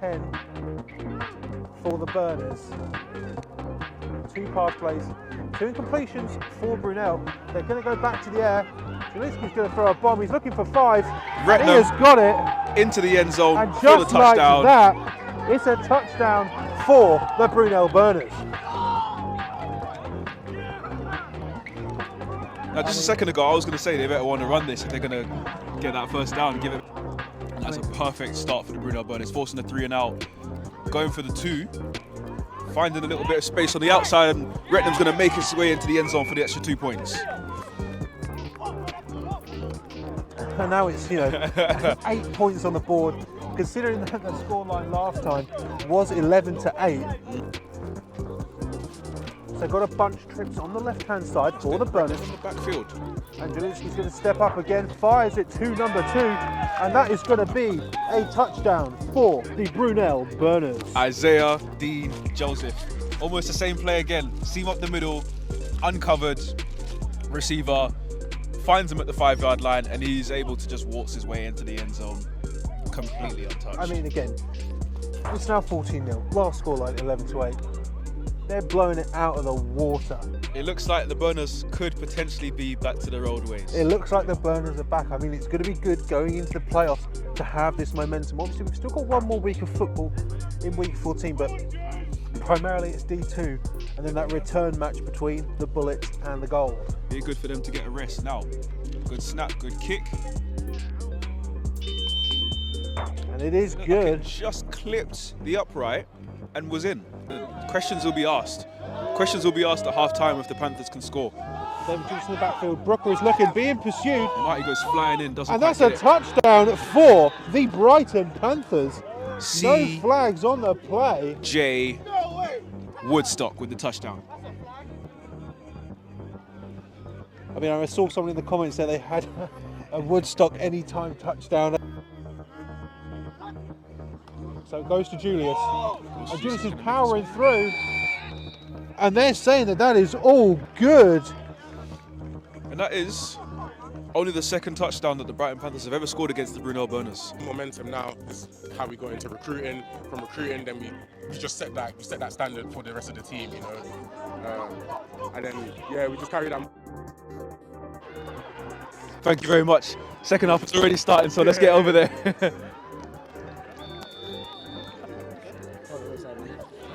10 for the Burners. 2 pass plays, 2 incompletions for Brunel. They're going to go back to the air. Zielinski's going to throw a bomb. He's looking for 5. And he has got it. Into the end zone And for just the touchdown. like that, it's a touchdown for the Brunel Burners. Now, just a second ago, I was going to say they better want to run this if they're going to get that first down and give it. And that's a perfect start for the Brunel Burners, forcing the 3 and out, going for the 2, finding a little bit of space on the outside, and Retnam's going to make his way into the end zone for the extra 2 points. And now it's, 8 points on the board, considering that the scoreline last time was 11-8. So got a bunch trips on the left-hand side for the Burners. On the backfield. And Zielinski's going to step up again, fires it to number 2, and that is going to be a touchdown for the Brunel Burners. Isaiah Dean Joseph. Almost the same play again. Seam up the middle, uncovered, receiver, finds him at the 5-yard line, and he's able to just waltz his way into the end zone completely untouched. I mean, again, it's now 14-0. Last scoreline 11-8. They're blowing it out of the water. It looks like the Burners could potentially be back to their old ways. It looks like the Burners are back. I mean, it's going to be good going into the playoffs to have this momentum. Obviously, we've still got one more week of football in week 14, but primarily it's D2, and then that return match between the Bullets and the Gold. Be good for them to get a rest now. Good snap, good kick. And it is Looked good. like it just clipped the upright and was in. Questions will be asked. Questions will be asked at half-time if the Panthers can score. David Jukes in the backfield. Brooker is looking, being pursued. Marty goes flying in, doesn't And quite that's a get it. touchdown for the Brighton Panthers. No C. flags on the play. J. Woodstock with the touchdown. I mean, I saw someone in the comments that they had a Woodstock anytime touchdown. So it goes to Julius. And Julius is powering through. And they're saying that that is all good. And that is only the second touchdown that the Brighton Panthers have ever scored against the Brunel Burners. Momentum now is how we got into recruiting. From recruiting, then we just set that standard for the rest of the team, and then we just carry that. Thank you very much. Second half is already starting, so let's get over there.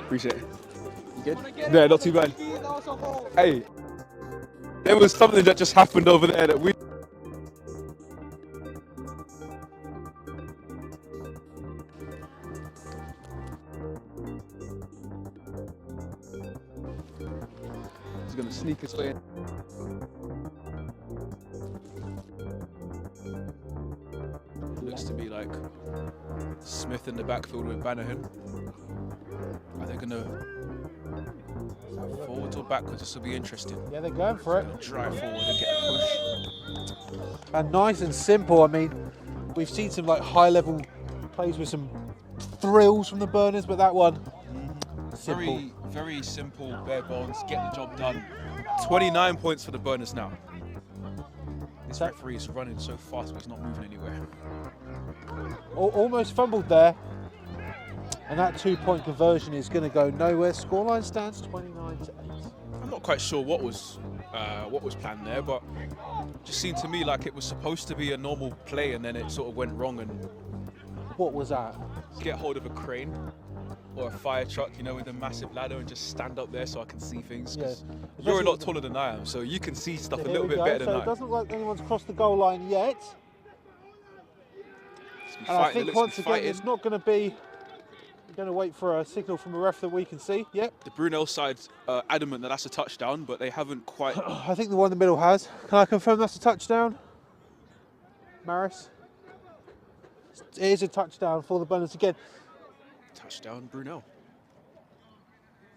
Appreciate it. You good? Yeah, not too bad. Hey, there was something that just happened over there that we. He's gonna sneak his way in. Looks to be like Smith in the backfield with Bannerman. Are they going to forwards or backwards? This will be interesting. Yeah, they're going for it. Drive forward and get a push. And nice and simple. I mean, we've seen some like high-level plays with some thrills from the Burners, but that one, simple. Very, very simple, bare bones, get the job done. 29 points for the Burners now. This referee is running so fast, but he's not moving anywhere. Almost fumbled there. And that 2-point conversion is going to go nowhere. Scoreline stands 29-8. I'm not quite sure what was planned there, but it just seemed to me like it was supposed to be a normal play, and then it sort of went wrong. And What was that? get hold of a crane or a fire truck, with a massive ladder, and just stand up there so I can see things. 'Cause you're a lot taller than I am, so you can see stuff a little bit better than So I. it doesn't look like anyone's crossed the goal line yet. And I think once again, it's not going to be. We're going to wait for a signal from a ref that we can see. Yep. The Brunel side's adamant that that's a touchdown, but they haven't quite. I think the one in the middle has. Can I confirm that's a touchdown? Maris? It is a touchdown for the Burners again. Touchdown, Brunel.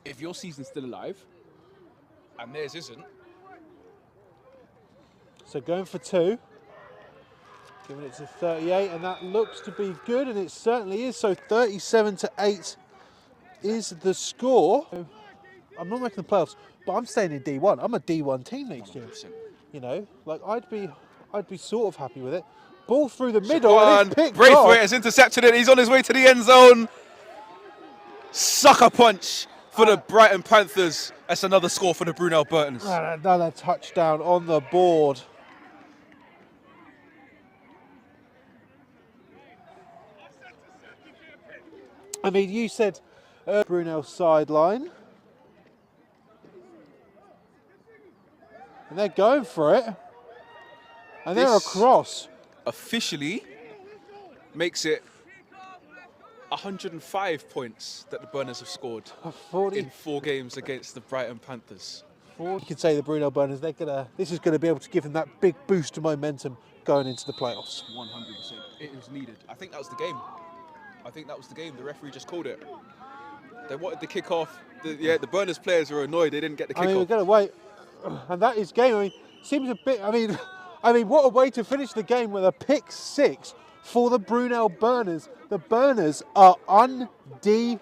If your season's still alive, and theirs isn't. So going for 2. Giving it to 38, and that looks to be good, and it certainly is. So 37-8 is the score. I'm not making the playoffs, but I'm staying in D1. I'm a D1 team next year. 100%. Like I'd be sort of happy with it. Ball through the middle, and it's picked off. Braithwaite has intercepted it. He's on his way to the end zone. Sucker punch for the Brighton Panthers. That's another score for the Brunel Burtons. And another touchdown on the board. I mean, you said Brunel sideline. And they're going for it. And they're This across. officially makes it 105 points that the Burners have scored 40. in 4 games against the Brighton Panthers. You could say the Brunel Burners, this is going to be able to give them that big boost of momentum going into the playoffs. 100%. It was needed. I think that was the game. The referee just called it. They wanted the kick-off. The Burners players were annoyed they didn't get the I mean, we're kick-off. going to wait. And that is game. I mean, seems a bit, I mean, what a way to finish the game with a pick 6 for the Brunel Burners. The Burners are undefeated